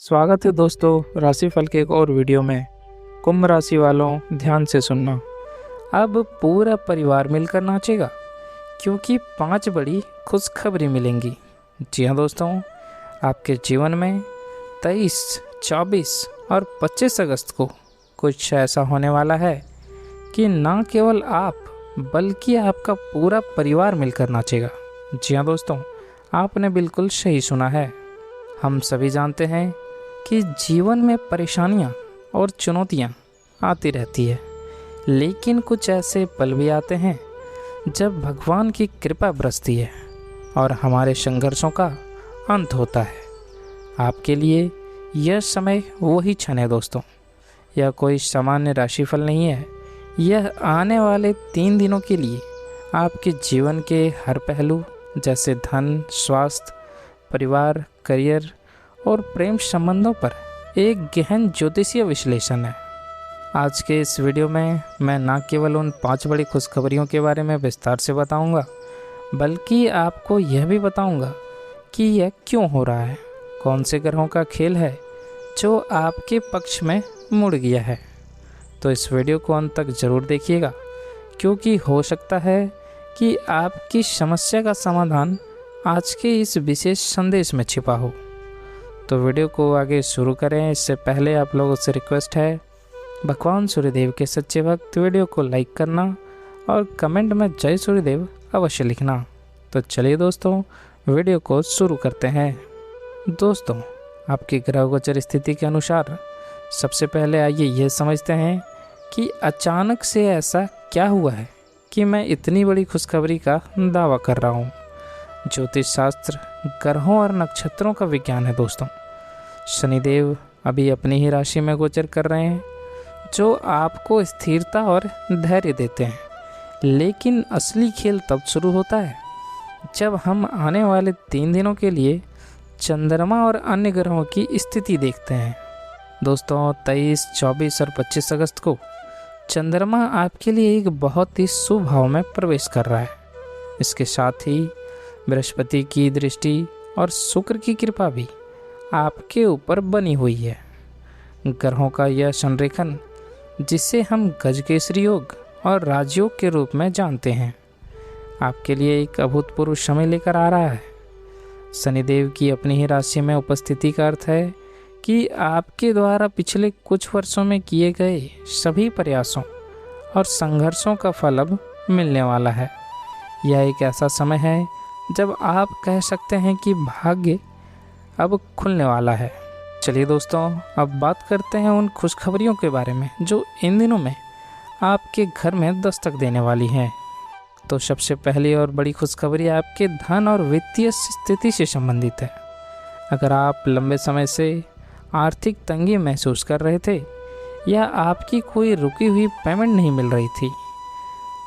स्वागत है दोस्तों राशिफल के एक और वीडियो में। कुंभ राशि वालों ध्यान से सुनना। अब पूरा परिवार मिलकर नाचेगा क्योंकि 5 बड़ी खुशखबरी मिलेंगी। जी हाँ दोस्तों, आपके जीवन में 23, 24 और 25 अगस्त को कुछ ऐसा होने वाला है कि ना केवल आप बल्कि आपका पूरा परिवार मिलकर नाचेगा। जी हाँ दोस्तों, आपने बिल्कुल सही सुना है। हम सभी जानते हैं कि जीवन में परेशानियां और चुनौतियां आती रहती है, लेकिन कुछ ऐसे पल भी आते हैं जब भगवान की कृपा बरसती है और हमारे संघर्षों का अंत होता है। आपके लिए यह समय वही क्षण है दोस्तों। यह कोई सामान्य राशिफल नहीं है। यह आने वाले 3 दिनों के लिए आपके जीवन के हर पहलू जैसे धन, स्वास्थ्य, परिवार, करियर और प्रेम संबंधों पर एक गहन ज्योतिषीय विश्लेषण है। आज के इस वीडियो में मैं न केवल उन 5 बड़ी खुशखबरियों के बारे में विस्तार से बताऊंगा, बल्कि आपको यह भी बताऊंगा कि यह क्यों हो रहा है, कौन से ग्रहों का खेल है जो आपके पक्ष में मुड़ गया है। तो इस वीडियो को अंत तक ज़रूर देखिएगा, क्योंकि हो सकता है कि आपकी समस्या का समाधान आज के इस विशेष संदेश में छिपा हो। तो वीडियो को आगे शुरू करें इससे पहले आप लोगों से रिक्वेस्ट है, भगवान सूर्यदेव के सच्चे भक्त वीडियो को लाइक करना और कमेंट में जय सूर्यदेव अवश्य लिखना। तो चलिए दोस्तों, वीडियो को शुरू करते हैं। दोस्तों, आपकी ग्रह गोचर स्थिति के अनुसार सबसे पहले आइए यह समझते हैं कि अचानक से ऐसा क्या हुआ है कि मैं इतनी बड़ी खुशखबरी का दावा कर रहा हूँ। ज्योतिष शास्त्र ग्रहों और नक्षत्रों का विज्ञान है दोस्तों। शनिदेव अभी अपनी ही राशि में गोचर कर रहे हैं, जो आपको स्थिरता और धैर्य देते हैं। लेकिन असली खेल तब शुरू होता है जब हम आने वाले 3 दिनों के लिए चंद्रमा और अन्य ग्रहों की स्थिति देखते हैं। दोस्तों, 23, 24 और 25 अगस्त को चंद्रमा आपके लिए एक बहुत ही शुभ भाव में प्रवेश कर रहा है। इसके साथ ही बृहस्पति की दृष्टि और शुक्र की कृपा भी आपके ऊपर बनी हुई है। ग्रहों का यह संरेखन, जिसे हम गजकेसरी योग और राजयोग के रूप में जानते हैं, आपके लिए एक अभूतपूर्व समय लेकर आ रहा है। शनिदेव की अपनी ही राशि में उपस्थिति का अर्थ है कि आपके द्वारा पिछले कुछ वर्षों में किए गए सभी प्रयासों और संघर्षों का फल अब मिलने वाला है। यह एक ऐसा समय है जब आप कह सकते हैं कि भाग्य अब खुलने वाला है। चलिए दोस्तों, अब बात करते हैं उन खुशखबरियों के बारे में जो इन दिनों में आपके घर में दस्तक देने वाली हैं। तो सबसे पहली और बड़ी खुशखबरी आपके धन और वित्तीय स्थिति से संबंधित है। अगर आप लंबे समय से आर्थिक तंगी महसूस कर रहे थे या आपकी कोई रुकी हुई पेमेंट नहीं मिल रही थी,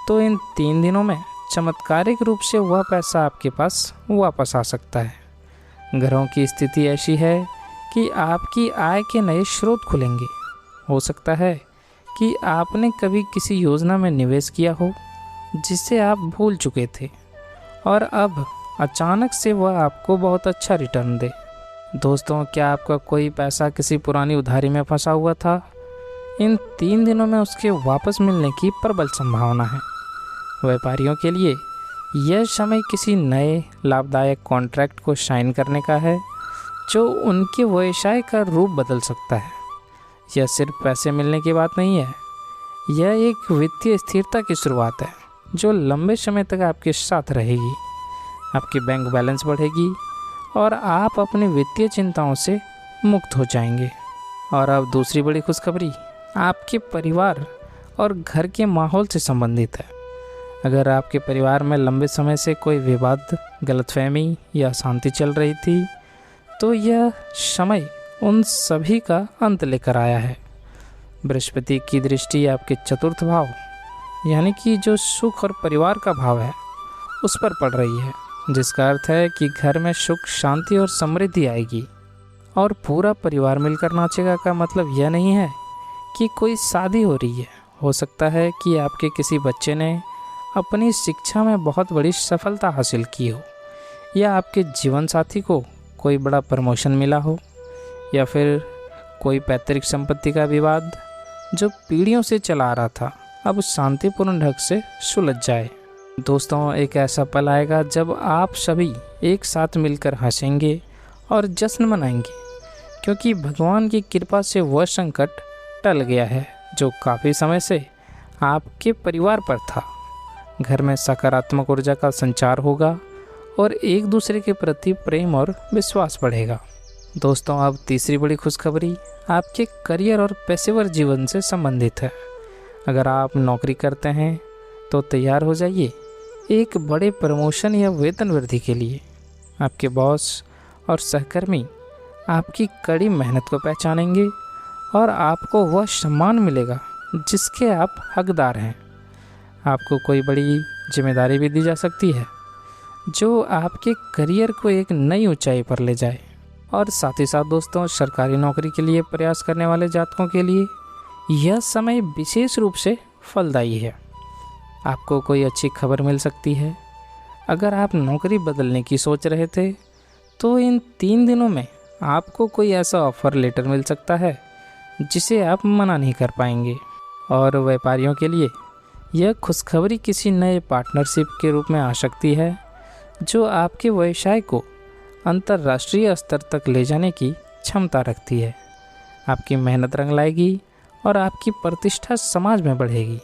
तो इन 3 दिनों में चमत्कारिक रूप से वह पैसा आपके पास वापस आ सकता है। ग्रहों की स्थिति ऐसी है कि आपकी आय के नए स्रोत खुलेंगे। हो सकता है कि आपने कभी किसी योजना में निवेश किया हो जिसे आप भूल चुके थे और अब अचानक से वह आपको बहुत अच्छा रिटर्न दे। दोस्तों, क्या आपका कोई पैसा किसी पुरानी उधारी में फंसा हुआ था? इन 3 दिनों में उसके वापस मिलने की प्रबल संभावना है। व्यापारियों के लिए यह समय किसी नए लाभदायक कॉन्ट्रैक्ट को साइन करने का है, जो उनके व्यवसाय का रूप बदल सकता है। यह सिर्फ पैसे मिलने की बात नहीं है, यह एक वित्तीय स्थिरता की शुरुआत है जो लंबे समय तक आपके साथ रहेगी। आपकी बैंक बैलेंस बढ़ेगी और आप अपनी वित्तीय चिंताओं से मुक्त हो जाएंगे। और अब दूसरी बड़ी खुशखबरी आपके परिवार और घर के माहौल से संबंधित है। अगर आपके परिवार में लंबे समय से कोई विवाद, गलतफहमी या अशांति चल रही थी, तो यह समय उन सभी का अंत लेकर आया है। बृहस्पति की दृष्टि आपके चतुर्थ भाव यानी कि जो सुख और परिवार का भाव है उस पर पड़ रही है, जिसका अर्थ है कि घर में सुख, शांति और समृद्धि आएगी और पूरा परिवार मिलकर नाचेगा। का मतलब यह नहीं है कि कोई शादी हो रही है। हो सकता है कि आपके किसी बच्चे ने अपनी शिक्षा में बहुत बड़ी सफलता हासिल की हो या आपके जीवन साथी को कोई बड़ा प्रमोशन मिला हो या फिर कोई पैतृक संपत्ति का विवाद जो पीढ़ियों से चला आ रहा था अब शांतिपूर्ण ढंग से सुलझ जाए। दोस्तों, एक ऐसा पल आएगा जब आप सभी एक साथ मिलकर हंसेंगे और जश्न मनाएंगे, क्योंकि भगवान की कृपा से वह संकट टल गया है जो काफ़ी समय से आपके परिवार पर था। घर में सकारात्मक ऊर्जा का संचार होगा और एक दूसरे के प्रति प्रेम और विश्वास बढ़ेगा। दोस्तों, अब तीसरी बड़ी खुशखबरी आपके करियर और पेशेवर जीवन से संबंधित है। अगर आप नौकरी करते हैं तो तैयार हो जाइए एक बड़े प्रमोशन या वेतन वृद्धि के लिए। आपके बॉस और सहकर्मी आपकी कड़ी मेहनत को पहचानेंगे और आपको वह सम्मान मिलेगा जिसके आप हकदार हैं। आपको कोई बड़ी जिम्मेदारी भी दी जा सकती है जो आपके करियर को एक नई ऊंचाई पर ले जाए। और साथ ही साथ दोस्तों, सरकारी नौकरी के लिए प्रयास करने वाले जातकों के लिए यह समय विशेष रूप से फलदायी है। आपको कोई अच्छी खबर मिल सकती है। अगर आप नौकरी बदलने की सोच रहे थे तो इन 3 दिनों में आपको कोई ऐसा ऑफ़र लेटर मिल सकता है जिसे आप मना नहीं कर पाएंगे। और व्यापारियों के लिए यह खुशखबरी किसी नए पार्टनरशिप के रूप में आ सकती है जो आपके व्यवसाय को अंतर्राष्ट्रीय स्तर तक ले जाने की क्षमता रखती है। आपकी मेहनत रंग लाएगी और आपकी प्रतिष्ठा समाज में बढ़ेगी।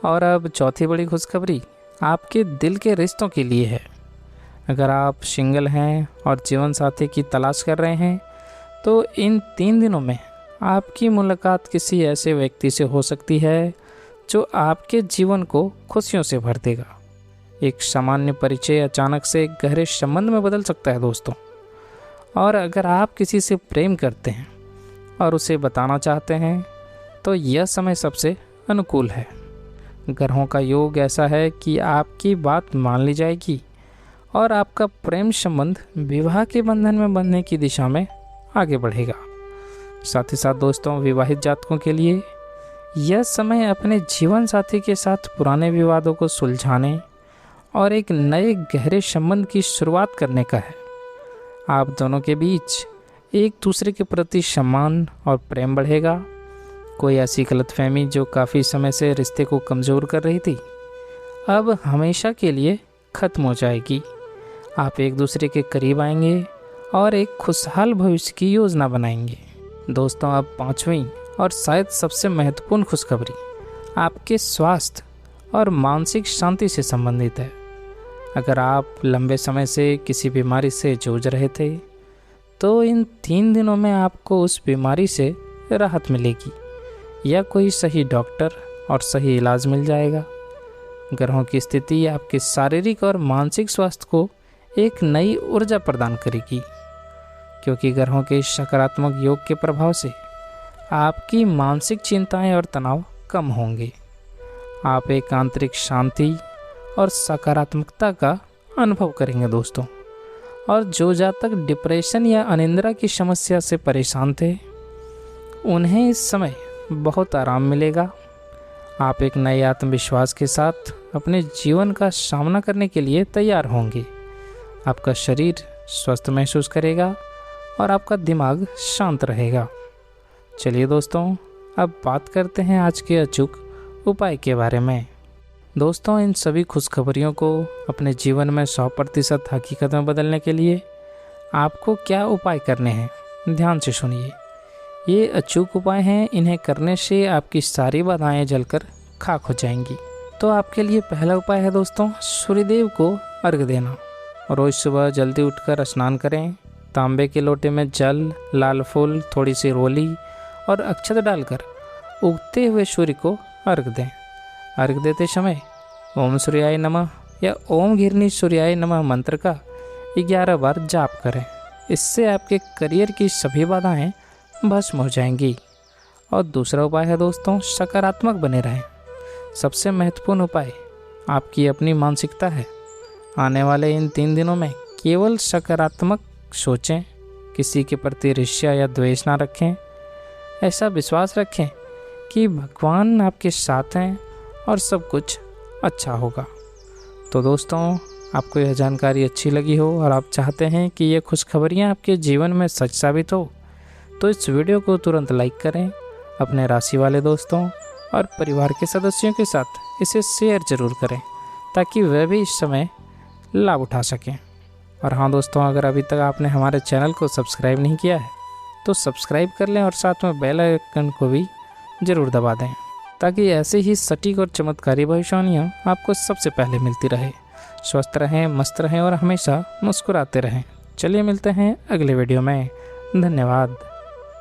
और अब चौथी बड़ी खुशखबरी आपके दिल के रिश्तों के लिए है। अगर आप सिंगल हैं और जीवन साथी की तलाश कर रहे हैं तो इन 3 दिनों में आपकी मुलाकात किसी ऐसे व्यक्ति से हो सकती है जो आपके जीवन को खुशियों से भर देगा। एक सामान्य परिचय अचानक से एक गहरे संबंध में बदल सकता है दोस्तों। और अगर आप किसी से प्रेम करते हैं और उसे बताना चाहते हैं तो यह समय सबसे अनुकूल है। ग्रहों का योग ऐसा है कि आपकी बात मान ली जाएगी और आपका प्रेम संबंध विवाह के बंधन में बंधने की दिशा में आगे बढ़ेगा। साथ ही साथ दोस्तों, विवाहित जातकों के लिए यह समय अपने जीवन साथी के साथ पुराने विवादों को सुलझाने और एक नए गहरे संबंध की शुरुआत करने का है। आप दोनों के बीच एक दूसरे के प्रति सम्मान और प्रेम बढ़ेगा। कोई ऐसी गलतफहमी जो काफ़ी समय से रिश्ते को कमज़ोर कर रही थी अब हमेशा के लिए ख़त्म हो जाएगी। आप एक दूसरे के करीब आएंगे और एक खुशहाल भविष्य की योजना बनाएंगे। दोस्तों, अब पांचवीं और शायद सबसे महत्वपूर्ण खुशखबरी आपके स्वास्थ्य और मानसिक शांति से संबंधित है। अगर आप लंबे समय से किसी बीमारी से जूझ रहे थे तो इन 3 दिनों में आपको उस बीमारी से राहत मिलेगी या कोई सही डॉक्टर और सही इलाज मिल जाएगा। ग्रहों की स्थिति आपके शारीरिक और मानसिक स्वास्थ्य को एक नई ऊर्जा प्रदान करेगी, क्योंकि ग्रहों के सकारात्मक योग के प्रभाव से आपकी मानसिक चिंताएं और तनाव कम होंगे। आप एक आंतरिक शांति और सकारात्मकता का अनुभव करेंगे दोस्तों। और जो जातक डिप्रेशन या अनिद्रा की समस्या से परेशान थे उन्हें इस समय बहुत आराम मिलेगा। आप एक नए आत्मविश्वास के साथ अपने जीवन का सामना करने के लिए तैयार होंगे। आपका शरीर स्वस्थ महसूस करेगा और आपका दिमाग शांत रहेगा। चलिए दोस्तों, अब बात करते हैं आज के अचूक उपाय के बारे में। दोस्तों, इन सभी खुशखबरियों को अपने जीवन में 100% हकीकत में बदलने के लिए आपको क्या उपाय करने हैं, ध्यान से सुनिए। ये अचूक उपाय हैं, इन्हें करने से आपकी सारी बाधाएं जलकर खाक हो जाएंगी। तो आपके लिए पहला उपाय है दोस्तों, सूर्यदेव को अर्घ देना। रोज़ सुबह जल्दी उठकर स्नान करें। तांबे के लोटे में जल, लाल फूल, थोड़ी सी रोली और अक्षत डालकर उगते हुए सूर्य को अर्घ दें। अर्घ देते समय ओम सूर्याय नमः या ओम घिरनी सूर्याय नमः मंत्र का 11 बार जाप करें। इससे आपके करियर की सभी बाधाएं भस्म हो जाएंगी। और दूसरा उपाय है दोस्तों, सकारात्मक बने रहें। सबसे महत्वपूर्ण उपाय आपकी अपनी मानसिकता है। आने वाले इन 3 दिनों में केवल सकारात्मक सोचें, किसी के प्रति ईर्ष्या या द्वेष ना रखें। ऐसा विश्वास रखें कि भगवान आपके साथ हैं और सब कुछ अच्छा होगा। तो दोस्तों, आपको यह जानकारी अच्छी लगी हो और आप चाहते हैं कि ये खुशखबरियाँ आपके जीवन में सच साबित हो, तो इस वीडियो को तुरंत लाइक करें, अपने राशि वाले दोस्तों और परिवार के सदस्यों के साथ इसे शेयर ज़रूर करें ताकि वह भी इस समय लाभ उठा सकें। और हाँ दोस्तों, अगर अभी तक आपने हमारे चैनल को सब्सक्राइब नहीं किया है तो सब्सक्राइब कर लें और साथ में बेल आइकन को भी ज़रूर दबा दें ताकि ऐसे ही सटीक और चमत्कारी भविष्यवाणियाँ आपको सबसे पहले मिलती रहे। स्वस्थ रहें, मस्त रहें और हमेशा मुस्कुराते रहें। चलिए मिलते हैं अगले वीडियो में। धन्यवाद।